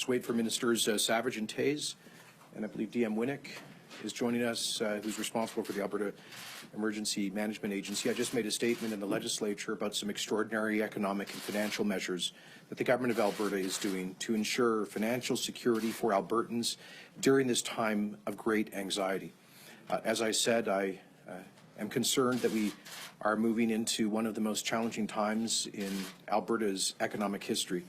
Just wait for Ministers Savage and Taze, and I believe DM Winnick is joining us, who's responsible for the Alberta Emergency Management Agency. I just made a statement in the legislature about some extraordinary economic and financial measures that the government of Alberta is doing to ensure financial security for Albertans during this time of great anxiety. As I said, I am concerned that we are moving into one of the most challenging times in Alberta's economic history.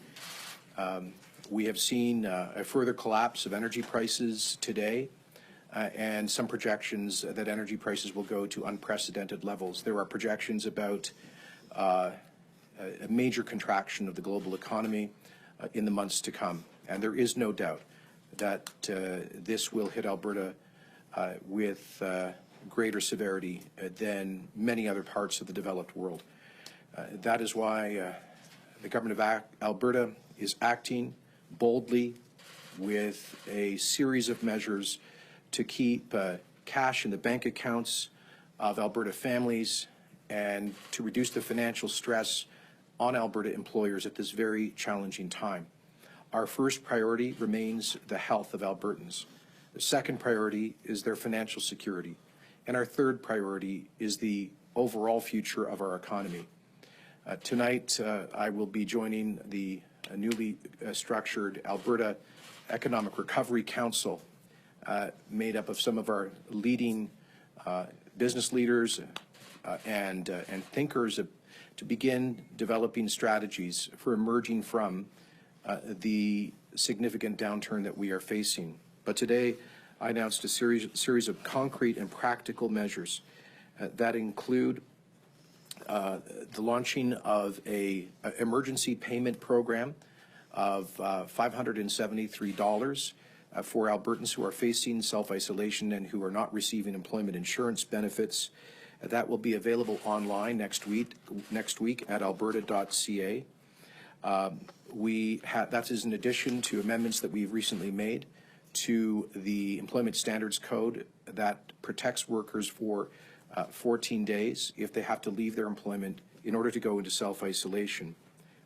We have seen a further collapse of energy prices today, and some projections that energy prices will go to unprecedented levels. There are projections about a major contraction of the global economy in the months to come, and there is no doubt that this will hit Alberta with greater severity than many other parts of the developed world. That is why the government of Alberta is acting boldly with a series of measures to keep cash in the bank accounts of Alberta families and to reduce the financial stress on Alberta employers at this very challenging time. Our first priority remains the health of Albertans. The second priority is their financial security. And our third priority is the overall future of our economy. Tonight, I will be joining the newly structured Alberta Economic Recovery Council, made up of some of our leading business leaders and thinkers to begin developing strategies for emerging from the significant downturn that we are facing. But today, I announced a series of concrete and practical measures that include the launching of an emergency payment program of $573 for Albertans who are facing self-isolation and who are not receiving employment insurance benefits. That will be available online next week at alberta.ca. That is in addition to amendments that we've recently made to the Employment Standards Code that protects workers for 14 days if they have to leave their employment in order to go into self-isolation.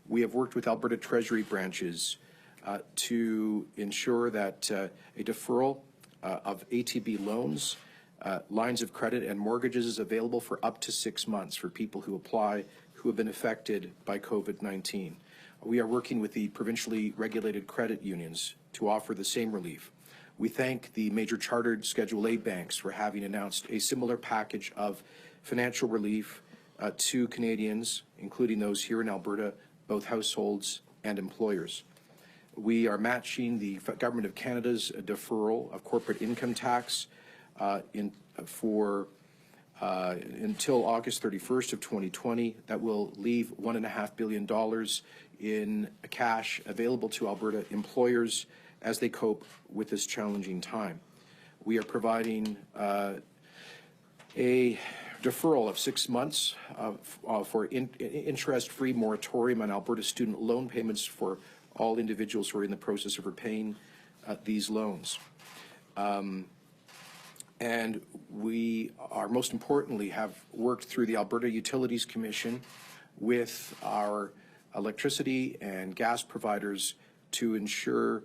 We have worked with Alberta Treasury branches to ensure that a deferral of ATB loans, lines of credit and mortgages is available for up to 6 months for people who apply who have been affected by COVID-19. We are working with the provincially regulated credit unions to offer the same relief. We thank the major chartered Schedule A banks for having announced a similar package of financial relief to Canadians, including those here in Alberta, both households and employers. We are matching the Government of Canada's deferral of corporate income tax until August 31st of 2020. That will leave $1.5 billion in cash available to Alberta employers as they cope with this challenging time. We are providing a deferral of 6 months for interest-free moratorium on Alberta student loan payments for all individuals who are in the process of repaying these loans. And we are, most importantly, have worked through the Alberta Utilities Commission with our electricity and gas providers to ensure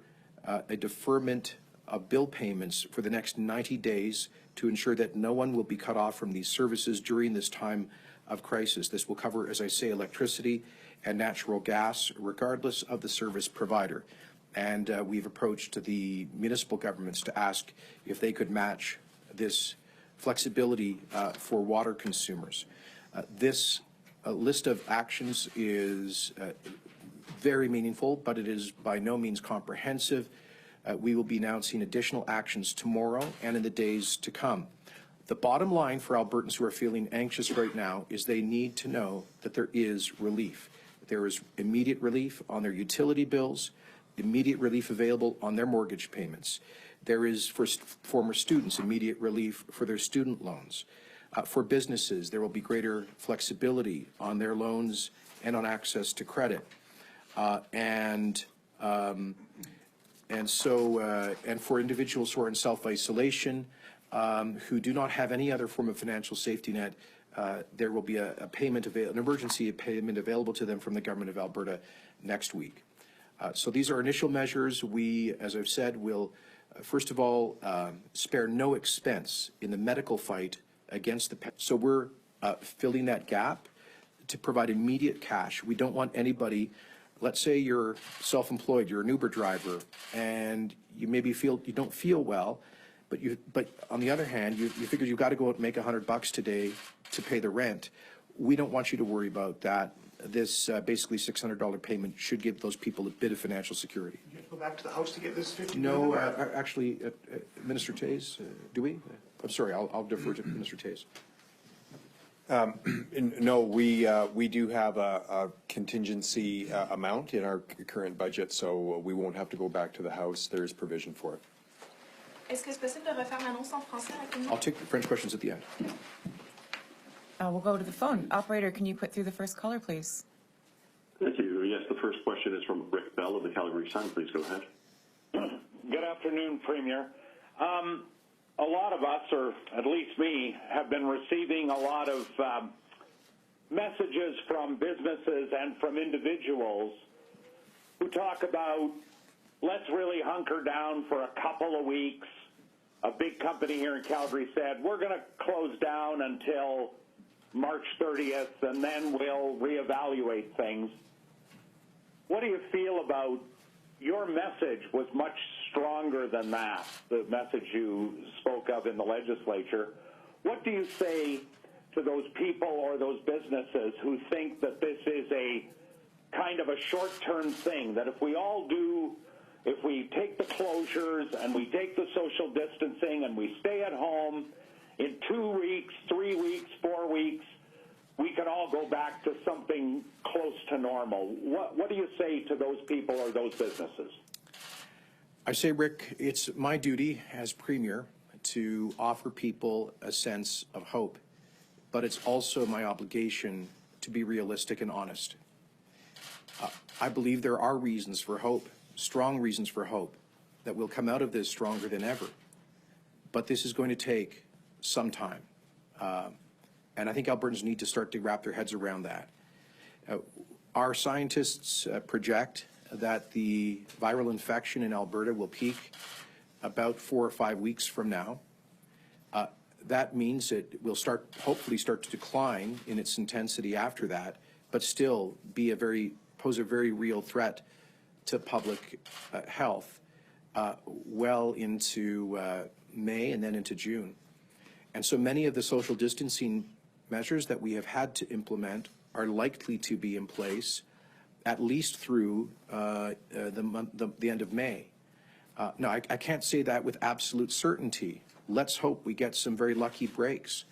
a deferment of bill payments for the next 90 days to ensure that no one will be cut off from these services during this time of crisis. This will cover, as I say, electricity and natural gas, regardless of the service provider. And we've approached the municipal governments to ask if they could match this flexibility for water consumers. This list of actions is very meaningful, but it is by no means comprehensive. We will be announcing additional actions tomorrow and in the days to come. The bottom line for Albertans who are feeling anxious right now is they need to know that there is relief. There is immediate relief on their utility bills, immediate relief available on their mortgage payments. There is, for former students, immediate relief for their student loans. For businesses, there will be greater flexibility on their loans and on access to credit. And for individuals who are in self-isolation, who do not have any other form of financial safety net, there will be an emergency payment available to them from the Government of Alberta next week. So these are initial measures. We, as I've said, will, first of all, spare no expense in the medical fight against the pandemic. So we're filling that gap to provide immediate cash. We don't want anybody, let's say you're self-employed, you're an Uber driver, and you maybe you don't feel well, but on the other hand, you figure you've got to go out and make $100 today to pay the rent. We don't want you to worry about that. This basically $600 payment should give those people a bit of financial security. You have to go back to the House to get this 50 No, million? actually, Minister Toews, do we? I'm sorry, I'll defer to Minister Toews. No, we do have a contingency amount in our current budget, so we won't have to go back to the House. There's provision for it. Est-ce que c'est possible de refaire l'annonce en français rapidement? I'll take the French questions at the end. We'll go to the phone. Operator, can you put through the first caller, please? Thank you. Yes, the first question is from Rick Bell of the Calgary Sun. Please go ahead. Good afternoon, Premier. A lot of us, or at least me, have been receiving a lot of messages from businesses and from individuals who talk about, let's really hunker down for a couple of weeks. A big company here in Calgary said, we're going to close down until March 30th, and then we'll reevaluate things. What do you feel about your message was much stronger than that, the message you spoke of in the legislature. What do you say to those people or those businesses who think that this is a kind of a short-term thing, that if we take the closures and we take the social distancing and we stay at home, in 2 weeks, 3 weeks, 4 weeks, we can all go back to something close to normal? What do you say to those people or those businesses? I say, Rick, it's my duty as Premier to offer people a sense of hope, but it's also my obligation to be realistic and honest. I believe there are reasons for hope, strong reasons for hope, that we'll come out of this stronger than ever. But this is going to take some time. And I think Albertans need to start to wrap their heads around that. Our scientists project that the viral infection in Alberta will peak about 4 or 5 weeks from now. That means it will hopefully start to decline in its intensity after that, but still pose a very real threat to public health well into May and then into June. And so many of the social distancing measures that we have had to implement are likely to be in place at least through the end of May. Now, I can't say that with absolute certainty. Let's hope we get some very lucky breaks.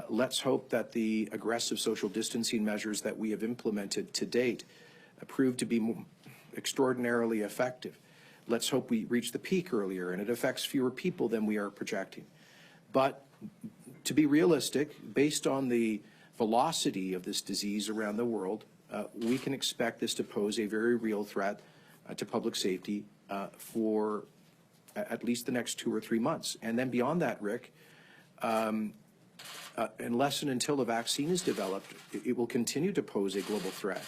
Let's hope that the aggressive social distancing measures that we have implemented to date prove to be extraordinarily effective. Let's hope we reach the peak earlier and it affects fewer people than we are projecting. But to be realistic, based on the velocity of this disease around the world, we can expect this to pose a very real threat to public safety for at least the next 2 or 3 months. And then beyond that, Rick, unless and until a vaccine is developed, it will continue to pose a global threat.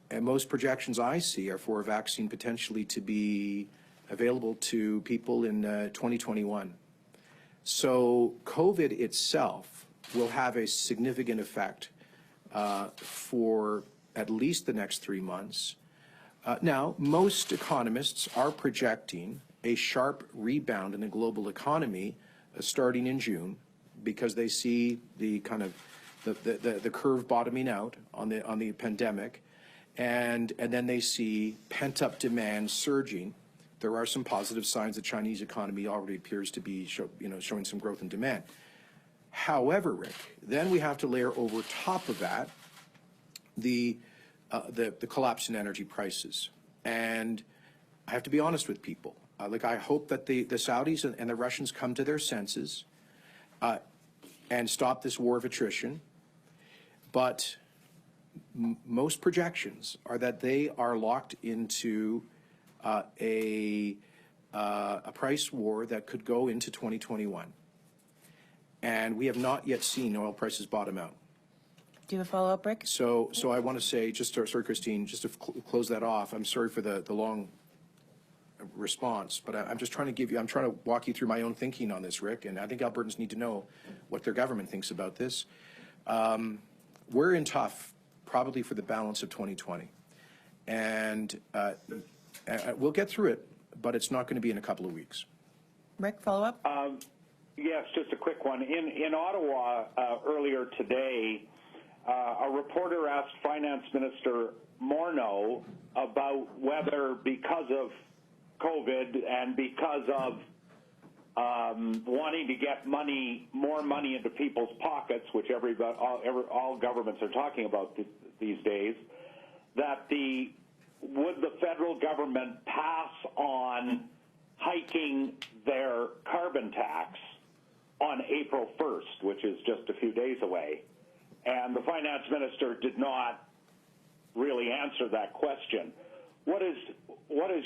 And most projections I see are for a vaccine potentially to be available to people in 2021. So COVID itself will have a significant effect for at least the next 3 months. Now, most economists are projecting a sharp rebound in the global economy starting in June, because they see the kind of the curve bottoming out on the pandemic, and then they see pent-up demand surging. There are some positive signs the Chinese economy already appears to be showing some growth in demand. However, Rick, then we have to layer over top of that the collapse in energy prices. And I have to be honest with people. I hope that the Saudis and the Russians come to their senses and stop this war of attrition. But most projections are that they are locked into a price war that could go into 2021. And we have not yet seen oil prices bottom out. Do you have a follow-up, Rick? So I want to say, sorry, Christine, just to close that off, I'm sorry for the long response, but I'm just trying to I'm trying to walk you through my own thinking on this, Rick, and I think Albertans need to know what their government thinks about this. We're in tough, probably for the balance of 2020, and we'll get through it, but it's not going to be in a couple of weeks. Rick, follow-up? Yes, just a quick one. In Ottawa earlier today, a reporter asked Finance Minister Morneau about whether, because of COVID and because of wanting to get more money into people's pockets, which all governments are talking about these days, that would the federal government pass on hiking their carbon tax on April 1st, which is just a few days away. And the finance minister did not really answer that question. What is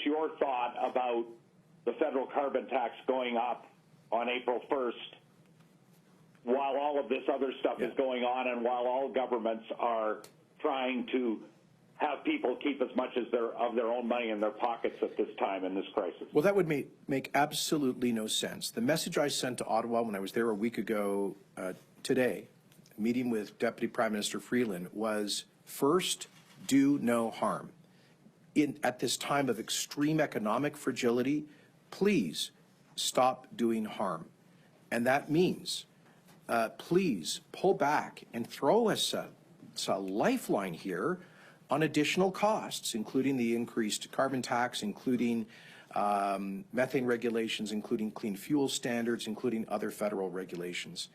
your thought about the federal carbon tax going up on April 1st while all of this other stuff is going on and while all governments are trying to have people keep as much of their own money in their pockets at this time in this crisis? Well, that would make absolutely no sense. The message I sent to Ottawa when I was there a week ago today, meeting with Deputy Prime Minister Freeland, was first, do no harm. At this time of extreme economic fragility, please stop doing harm. And that means, please pull back and throw us a lifeline here on additional costs, including the increased carbon tax, including methane regulations, including clean fuel standards, including other federal regulations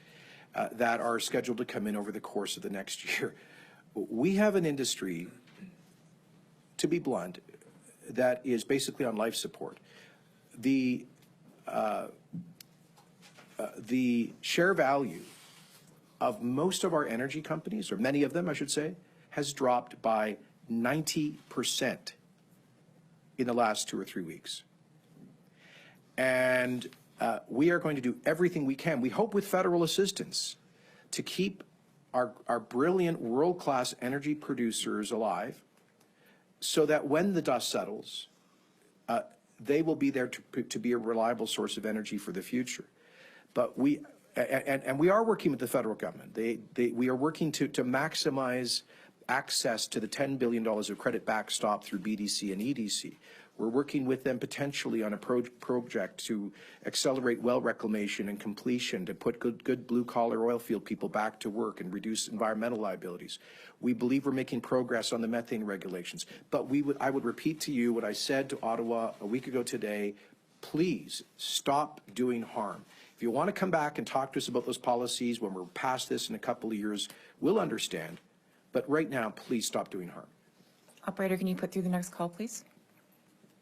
that are scheduled to come in over the course of the next year. We have an industry, to be blunt, that is basically on life support. The share value of most of our energy companies, or many of them, I should say, has dropped by 90% in the last 2 or 3 weeks. And we are going to do everything we can, we hope with federal assistance, to keep our brilliant world-class energy producers alive so that when the dust settles, they will be there to be a reliable source of energy for the future. But we are working with the federal government. We are working to maximize access to the $10 billion of credit backstop through BDC and EDC. We're working with them potentially on a project to accelerate well reclamation and completion, to put good blue-collar oil field people back to work and reduce environmental liabilities. We believe we're making progress on the methane regulations. But I would repeat to you what I said to Ottawa a week ago today: please stop doing harm. If you want to come back and talk to us about those policies when we're past this in a couple of years, we'll understand. But right now, please stop doing harm. Operator, can you put through the next call, please?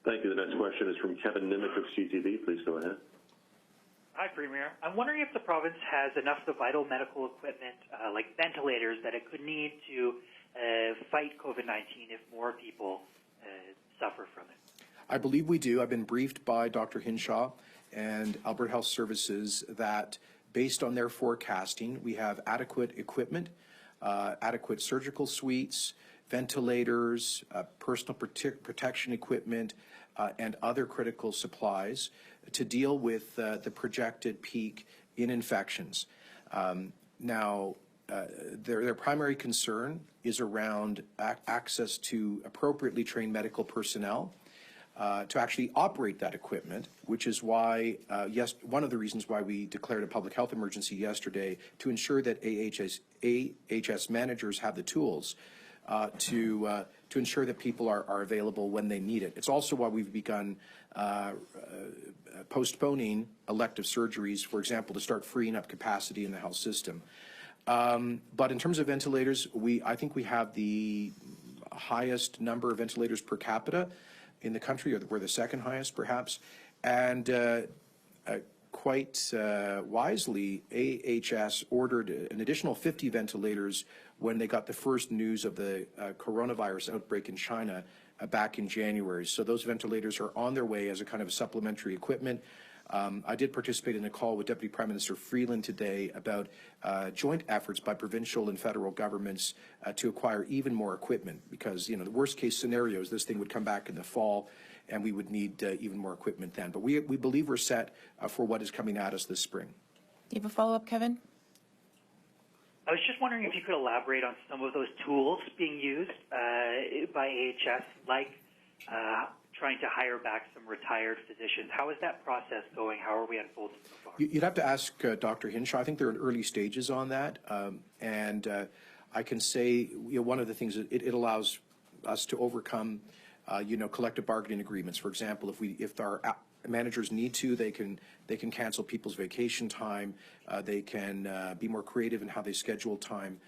Thank you. The next question is from Kevin Nimick of CTV. Please go ahead. Hi, Premier. I'm wondering if the province has enough of the vital medical equipment, like ventilators, that it could need to fight COVID-19 if more people suffer from it. I believe we do. I've been briefed by Dr. Hinshaw and Alberta Health Services that, based on their forecasting, we have adequate equipment, adequate surgical suites, ventilators, personal protection equipment, and other critical supplies to deal with the projected peak in infections. Now, their primary concern is around access to appropriately trained medical personnel to actually operate that equipment, which is why, one of the reasons why we declared a public health emergency yesterday, to ensure that AHS managers have the tools to ensure that people are available when they need it. It's also why we've begun postponing elective surgeries, for example, to start freeing up capacity in the health system. But in terms of ventilators, I think we have the highest number of ventilators per capita in the country, or we're the second highest perhaps, and quite wisely, AHS ordered an additional 50 ventilators when they got the first news of the coronavirus outbreak in China back in January. So those ventilators are on their way as a kind of supplementary equipment. I did participate in a call with Deputy Prime Minister Freeland today about joint efforts by provincial and federal governments to acquire even more equipment, because, you know, the worst case scenario is this thing would come back in the fall and we would need even more equipment then. But we believe we're set for what is coming at us this spring. Do you have a follow-up, Kevin? I was just wondering if you could elaborate on some of those tools being used by AHS, like trying to hire back some retired physicians. How is that process going? How are we unfolding so far? You'd have to ask Dr. Hinshaw. I think they're in early stages on that. I can say, you know, one of the things that it allows us to overcome, you know, collective bargaining agreements. For example, if our managers need to, they can cancel people's vacation time. They can be more creative in how they schedule time.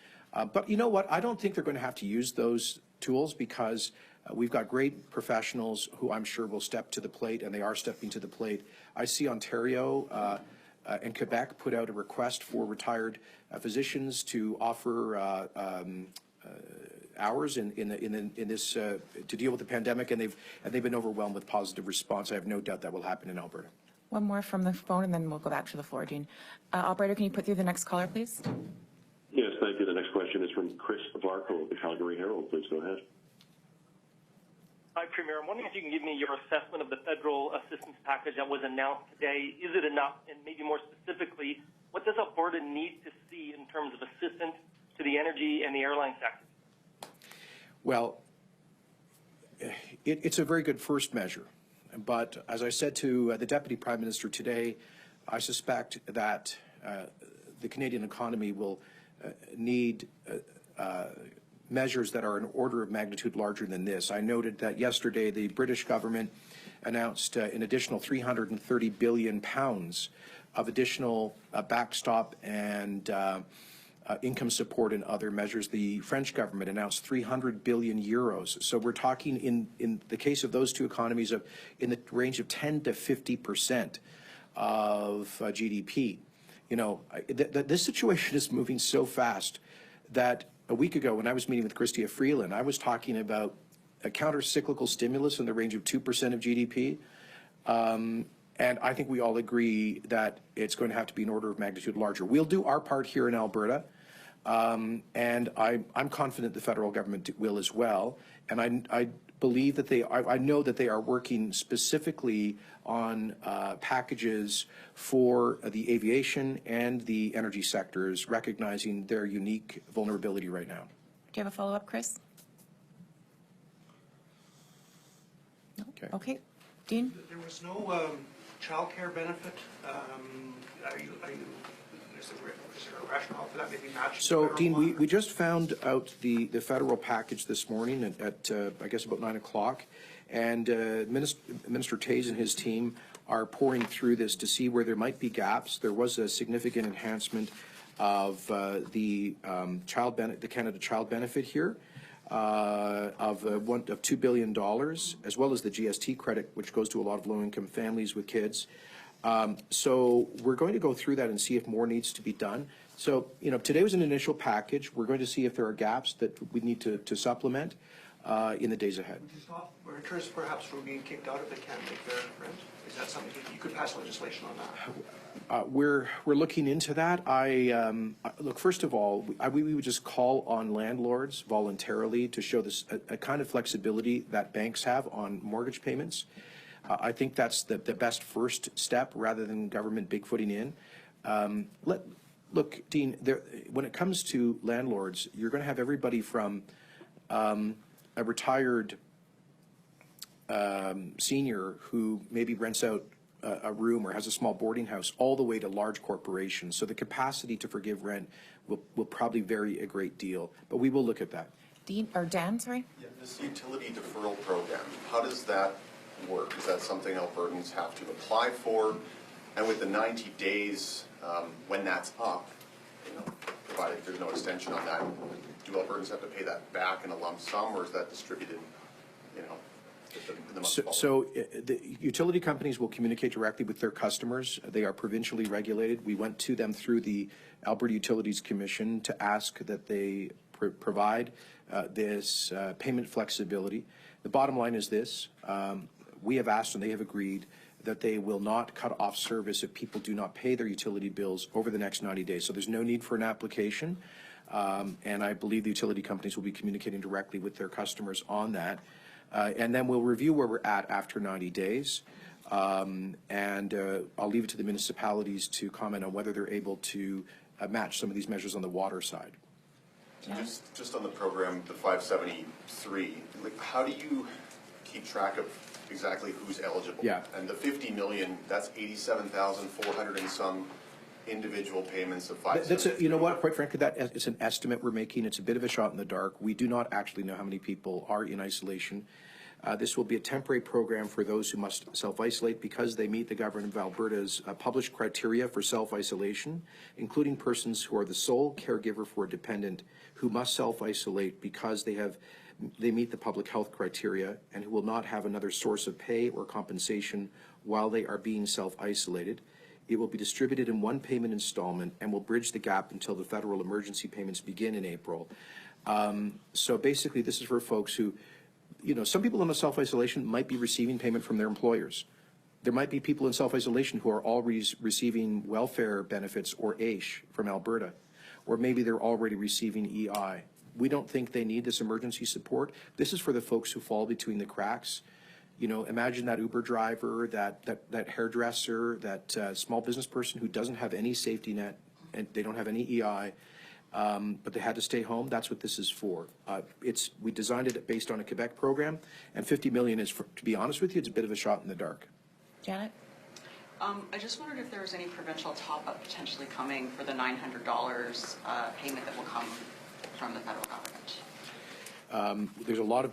But you know what? I don't think they're going to have to use those tools, because we've got great professionals who I'm sure will step to the plate, and they are stepping to the plate. I see Ontario and Quebec put out a request for retired physicians to offer hours in this to deal with the pandemic, and they've been overwhelmed with positive response. I have no doubt that will happen in Alberta. One more from the phone, and then we'll go back to the floor, Dean. Operator, can you put through the next caller, please? Yes, thank you. The next question is from Chris Varco of the Calgary Herald. Please go ahead. Hi, Premier. I'm wondering if you can give me your assessment of the federal assistance package that was announced today. Is it enough? And maybe more specifically, what does Alberta need to see in terms of assistance to the energy and the airline sector? Well, it's a very good first measure. But as I said to the Deputy Prime Minister today, I suspect that the Canadian economy will need measures that are an order of magnitude larger than this. I noted that yesterday the British government announced an additional £330 billion of additional backstop and income support and other measures. The French government announced 300 billion euros. So we're talking, in the case of those two economies, of in the range of 10 to 50% of GDP. You know, this situation is moving so fast that a week ago, when I was meeting with Chrystia Freeland, I was talking about a counter-cyclical stimulus in the range of 2% of GDP. And I think we all agree that it's going to have to be an order of magnitude larger. We'll do our part here in Alberta, and I'm confident the federal government will as well. And I believe that I know that they are working specifically on packages for the aviation and the energy sectors, recognizing their unique vulnerability right now. Do you have a follow-up, Chris? No? Okay. Dean? There was no childcare benefit. Is there a rationale for that? Maybe match. So, Dean, we just found out the federal package this morning at I guess about 9 o'clock, and Minister Taze and his team are pouring through this to see where there might be gaps. There was a significant enhancement of the Canada Child Benefit here. Of $2 billion, as well as the GST credit, which goes to a lot of low-income families with kids. So we're going to go through that and see if more needs to be done. So, you know, today was an initial package. We're going to see if there are gaps that we need to supplement in the days ahead. Renters perhaps from being kicked out if they can't make their rent? Is that something you could pass legislation on that? We're looking into that. Look, first of all, we would just call on landlords voluntarily to show this a kind of flexibility that banks have on mortgage payments. I think that's the best first step, rather than government bigfooting in. Look, Dean, when it comes to landlords, you're going to have everybody from a retired senior who maybe rents out a room or has a small boarding house, all the way to large corporations. So the capacity to forgive rent will probably vary a great deal, but we will look at that. Dean, or Dan, sorry? Yeah, this utility deferral program, how does that work? Is that something Albertans have to apply for? And with the 90 days, when that's up, you know, provided there's no extension on that, do Albertans have to pay that back in a lump sum, or is that distributed, you know? So the utility companies will communicate directly with their customers. They are provincially regulated. We went to them through the Alberta Utilities Commission to ask that they provide this payment flexibility. The bottom line is this. We have asked, and they have agreed, that they will not cut off service if people do not pay their utility bills over the next 90 days. So there's no need for an application. And I believe the utility companies will be communicating directly with their customers on that. And then we'll review where we're at after 90 days. I'll leave it to the municipalities to comment on whether they're able to match some of these measures on the water side. Just on the program, the 573, like, how do you keep track of exactly who's eligible? Yeah. And the 50 million, that's 87,400 and some individual payments of 573. You know what, quite frankly, it's an estimate we're making. It's a bit of a shot in the dark. We do not actually know how many people are in isolation. This will be a temporary program for those who must self-isolate because they meet the government of Alberta's published criteria for self-isolation, including persons who are the sole caregiver for a dependent who must self-isolate because they meet the public health criteria and who will not have another source of pay or compensation while they are being self-isolated. It will be distributed in one payment installment and will bridge the gap until the federal emergency payments begin in April. So basically, this is for folks who, you know, some people in the self-isolation might be receiving payment from their employers. There might be people in self-isolation who are already receiving welfare benefits or AISH from Alberta, or maybe they're already receiving EI. We don't think they need this emergency support. This is for the folks who fall between the cracks. You know, imagine that Uber driver, that hairdresser, that small business person who doesn't have any safety net and they don't have any EI, but they had to stay home. That's what this is for. We designed it based on a Quebec program, and 50 million is, to be honest with you, it's a bit of a shot in the dark. Janet? I just wondered if there was any provincial top-up potentially coming for the $900 payment that will come from the federal government. There's a lot of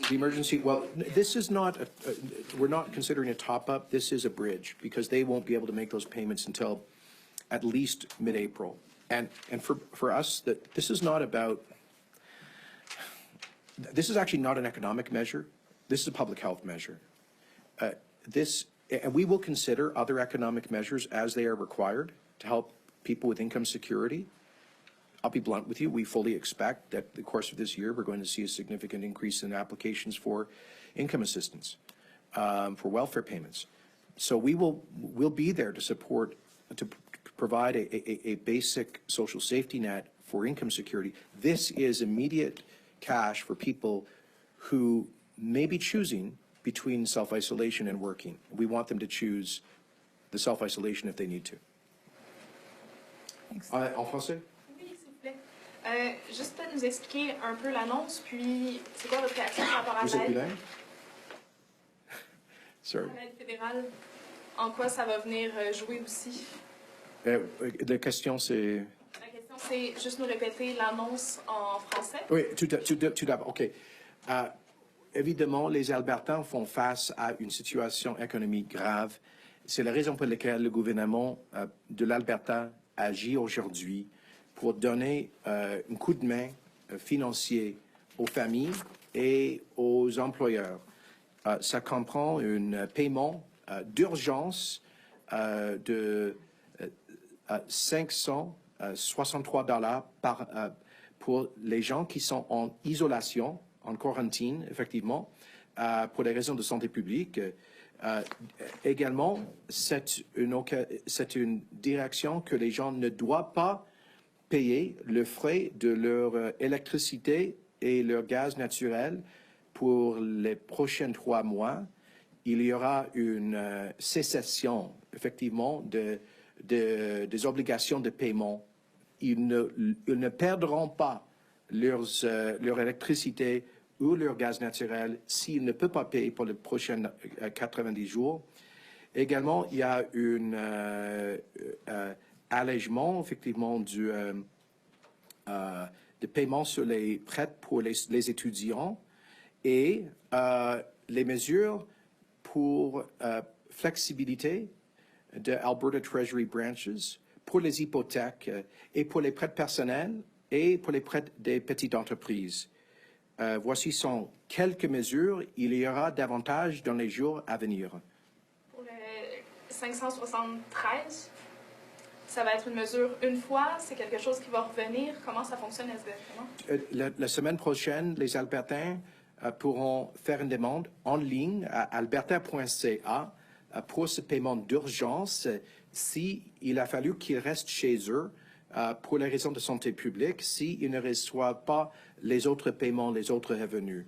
the emergency. Well, this is not. We're not considering a top-up. This is a bridge because they won't be able to make those payments until at least mid-April. And for us, this is not about. This is actually not an economic measure. This is a public health measure. And we will consider other economic measures as they are required to help people with income security. I'll be blunt with you. We fully expect that the course of this year, we're going to see a significant increase in applications for income assistance, for welfare payments. So we'll be there to support, to provide a basic social safety net for income security. This is immediate cash for people who may be choosing between self-isolation and working. We want them to choose the self-isolation if they need to. Thanks. En français? Oui, s'il vous plaît. Juste peut-être nous expliquer un peu l'annonce, puis c'est quoi votre réaction par rapport à Vous êtes l'aide? bilingue? Sorry. L'aide fédérale, en quoi ça va venir jouer aussi? La question, c'est... La question, c'est juste nous répéter l'annonce en français. Oui, tout d'abord. OK. Évidemment, les Albertains font face à une situation économique grave. C'est la raison pour laquelle le gouvernement de l'Alberta agit aujourd'hui pour donner un coup de main financier aux familles et aux employeurs. Ça comprend un paiement d'urgence de $563 pour les gens qui sont en isolation, en quarantaine, effectivement, pour les raisons de santé publique. Également, c'est une direction que les gens ne doivent pas payer le frais de leur électricité et leur gaz naturel pour les prochains 3 mois. Il y aura une cessation, effectivement, des obligations de paiement. Ils ne perdront pas leur électricité ou leur gaz naturel s'ils ne peuvent pas payer pour les prochains 90 jours. Également, il y a un allègement, effectivement, de paiement sur les prêts pour les étudiants et les mesures pour flexibilité de Alberta Treasury Branches pour les hypothèques et pour les prêts personnels et pour les prêts des petites entreprises. Voici sont quelques mesures. Il y aura davantage dans les jours à venir. Pour le 573, ça va être une mesure une fois, c'est quelque chose qui va revenir. Comment ça fonctionne exactement? La semaine prochaine, les Albertains pourront faire une demande en ligne à alberta.ca pour ce paiement d'urgence s'il a fallu qu'ils restent chez eux pour les raisons de santé publique, s'ils ne reçoivent pas les autres paiements, les autres revenus.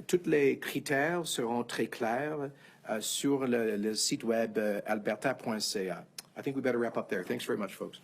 Tous les critères seront très clairs sur le site web alberta.ca. I think we better wrap up there. Thanks very much, folks.